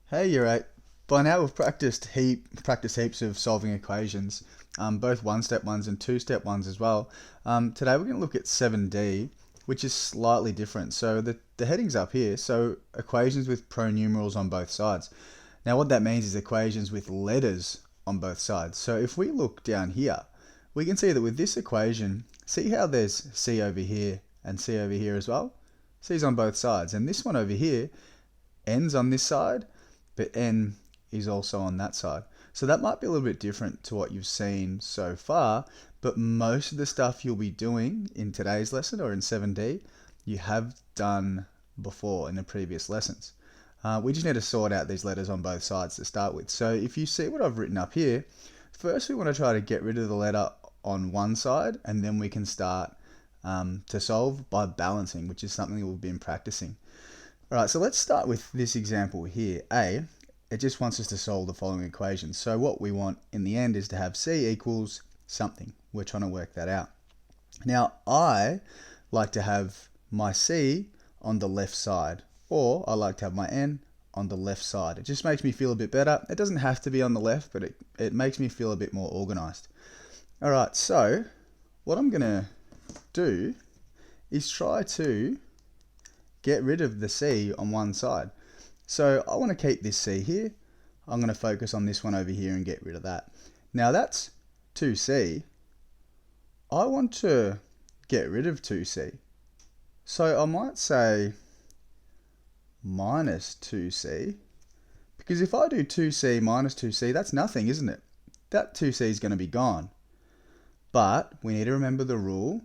Hey, you're right. By now we've practiced heaps of solving equations, both one-step ones and two-step ones as well. Today we're going to look at 7D, which is slightly different. So the heading's up here. So equations with pronumerals on both sides. Now what that means is equations with letters on both sides. So if we look down here, we can see that with this equation, see how there's C over here and C over here as well? C's on both sides, and this one over here, N's on this side, but N is also on that side. So that might be a little bit different to what you've seen so far, but most of the stuff you'll be doing in today's lesson or in 7D, you have done before in the previous lessons. We just need to sort out these letters on both sides to start with. So if you see what I've written up here, first we want to try to get rid of the letter on one side, and then we can start to solve by balancing, which is something that we've been practicing. Alright, so let's start with this example here. A, it just wants us to solve the following equation. So what we want in the end is to have C equals something. We're trying to work that out. Now, I like to have my C on the left side, or I like to have my N on the left side. It just makes me feel a bit better. It doesn't have to be on the left, but it makes me feel a bit more organized. Alright, so what I'm going to do is try to get rid of the C on one side. So I want to keep this C here. I'm going to focus on this one over here and get rid of that. Now that's 2C. I want to get rid of 2C. So I might say minus 2C. Because if I do 2C minus 2C, that's nothing, isn't it? That 2C is going to be gone. But we need to remember the rule.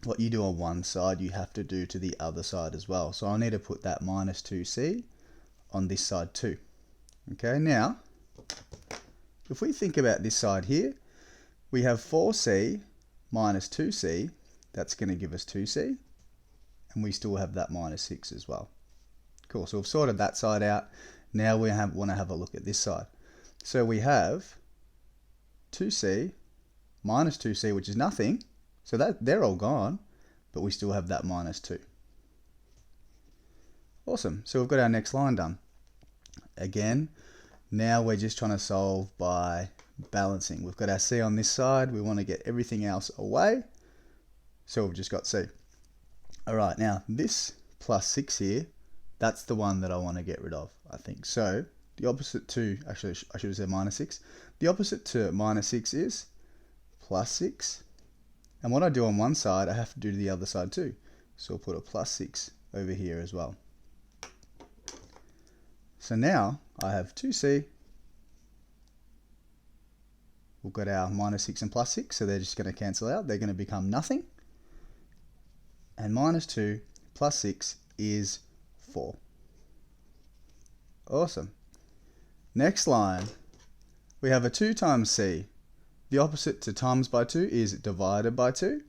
What you do on one side, you have to do to the other side as well. So I need to put that minus 2C on this side too. Okay, now, if we think about this side here, we have 4C minus 2C. That's going to give us 2C. And we still have that minus 6 as well. Cool, so we've sorted that side out. Now we want to have a look at this side. So we have 2C minus 2C, which is nothing. So they're all gone, but we still have that minus 2. Awesome. So we've got our next line done. Again, now we're just trying to solve by balancing. We've got our C on this side. We want to get everything else away. So we've just got C. All right, now this plus 6 here, that's the one that I want to get rid of, I think. So the opposite to, actually I should have said minus 6. The opposite to minus 6 is plus 6. And what I do on one side, I have to do to the other side too. So I'll put a plus 6 over here as well. So now I have 2C. We've got our minus 6 and plus 6, so they're just going to cancel out. They're going to become nothing. And minus 2 plus 6 is 4. Awesome. Next line, we have a 2 times C. The opposite to times by 2 is divided by 2.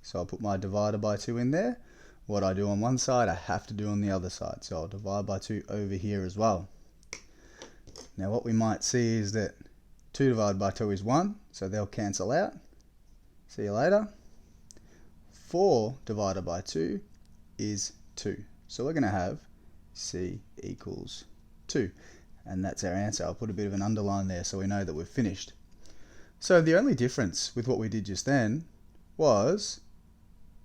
So I'll put my divided by 2 in there. What I do on one side, I have to do on the other side. So I'll divide by 2 over here as well. Now what we might see is that 2 divided by 2 is 1. So they'll cancel out. See you later. 4 divided by 2 is 2. So we're going to have C equals 2. And that's our answer. I'll put a bit of an underline there so we know that we've finished. So the only difference with what we did just then was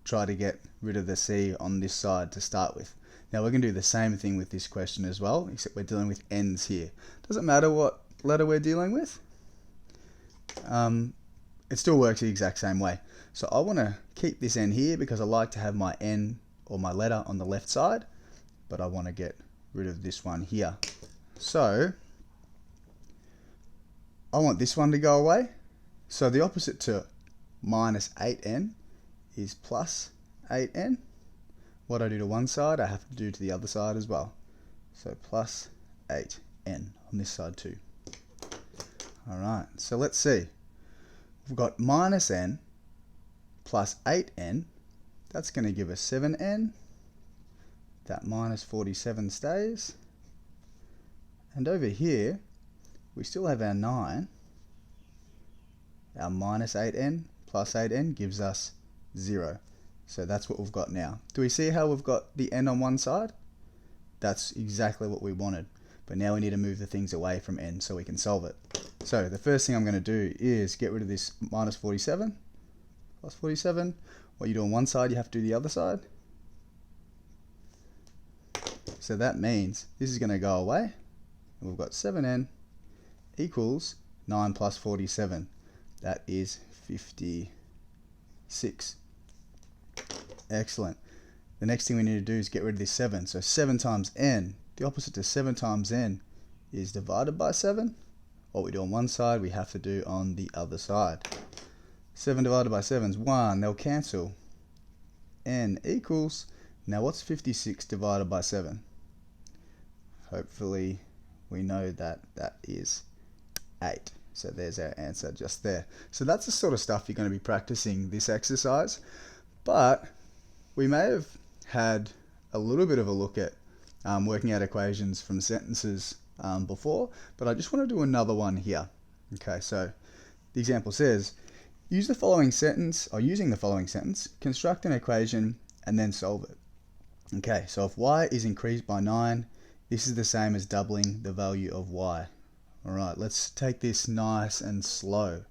try to get rid of the C on this side to start with. Now we're going to do the same thing with this question as well, except we're dealing with N's here. Doesn't matter what letter we're dealing with. It still works the exact same way. So I want to keep this N here because I like to have my N or my letter on the left side, but I want to get rid of this one here. So I want this one to go away. So the opposite to minus 8n is plus 8n. What I do to one side, I have to do to the other side as well. So plus 8n on this side too. Alright, so let's see. We've got minus n plus 8n. That's going to give us 7n. That minus 47 stays. And over here, we still have our 9. Our minus 8n plus 8n gives us 0. So that's what we've got now. Do we see how we've got the n on one side? That's exactly what we wanted. but now we need to move the things away from n so we can solve it. So the first thing I'm going to do is get rid of this minus 47 plus 47. What you do on one side, you have to do the other side. So that means this is going to go away, and we've got 7n equals 9 plus 47. That is 56. Excellent. The next thing we need to do is get rid of this 7. So 7 times n, the opposite to 7 times n is divided by 7. What we do on one side, we have to do on the other side. 7 divided by 7 is 1. They'll cancel. N equals, now what's 56 divided by 7? Hopefully we know that that is 8. So there's our answer just there. So that's the sort of stuff you're going to be practicing this exercise. But we may have had a little bit of a look at working out equations from sentences before, but I just want to do another one here. Okay, so the example says, using the following sentence, construct an equation and then solve it. Okay, so if y is increased by 9, this is the same as doubling the value of y. Alright, let's take this nice and slow.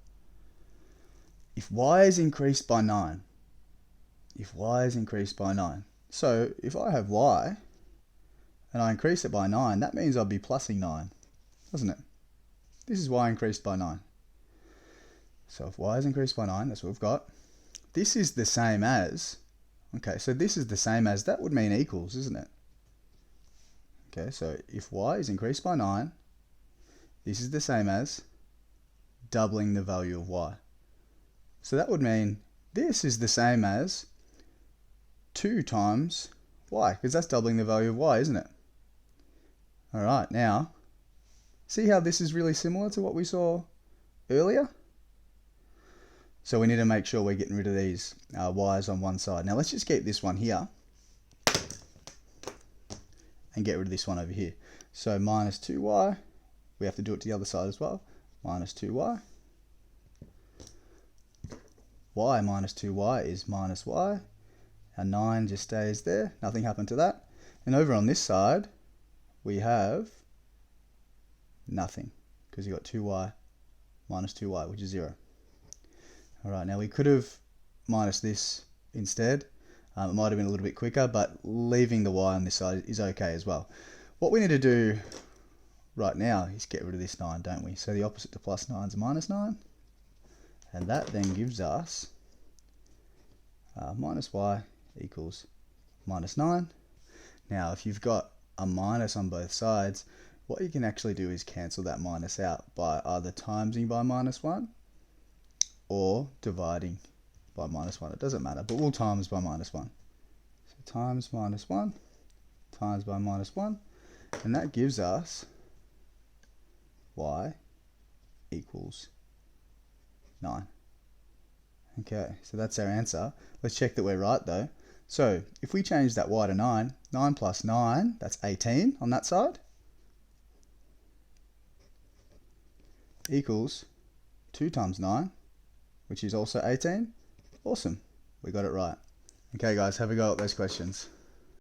If y is increased by 9, so if I have y and I increase it by 9, that means I'll be plusing 9, doesn't it? This is y increased by 9. So if y is increased by 9, that's what we've got. This is the same as, okay, so this is the same as, that would mean equals, isn't it? Okay, so if y is increased by 9, this is the same as doubling the value of y. So that would mean this is the same as 2 times y, because that's doubling the value of y, isn't it? Alright, now, see how this is really similar to what we saw earlier? So we need to make sure we're getting rid of these y's on one side. Now let's just keep this one here and get rid of this one over here. So minus 2y, we have to do it to the other side as well. Minus 2y. Y minus 2y is minus y. Our 9 just stays there. Nothing happened to that. And over on this side, we have nothing, because you've got 2y minus 2y, which is 0. Alright, now we could have minus this instead. It might have been a little bit quicker, but leaving the y on this side is okay as well. What we need to do right now is get rid of this 9, don't we? So the opposite to plus 9 is minus 9. And that then gives us minus y equals minus 9. Now, if you've got a minus on both sides, what you can actually do is cancel that minus out by either timesing by minus 1 or dividing by minus 1. It doesn't matter, but we'll times by minus 1. So times minus 1 times by minus 1, and that gives us y equals 9. Okay, so that's our answer. Let's check that we're right though. So if we change that y to 9, 9 plus 9, that's 18 on that side, equals 2 times 9, which is also 18. Awesome, we got it right. Okay guys, have a go at those questions.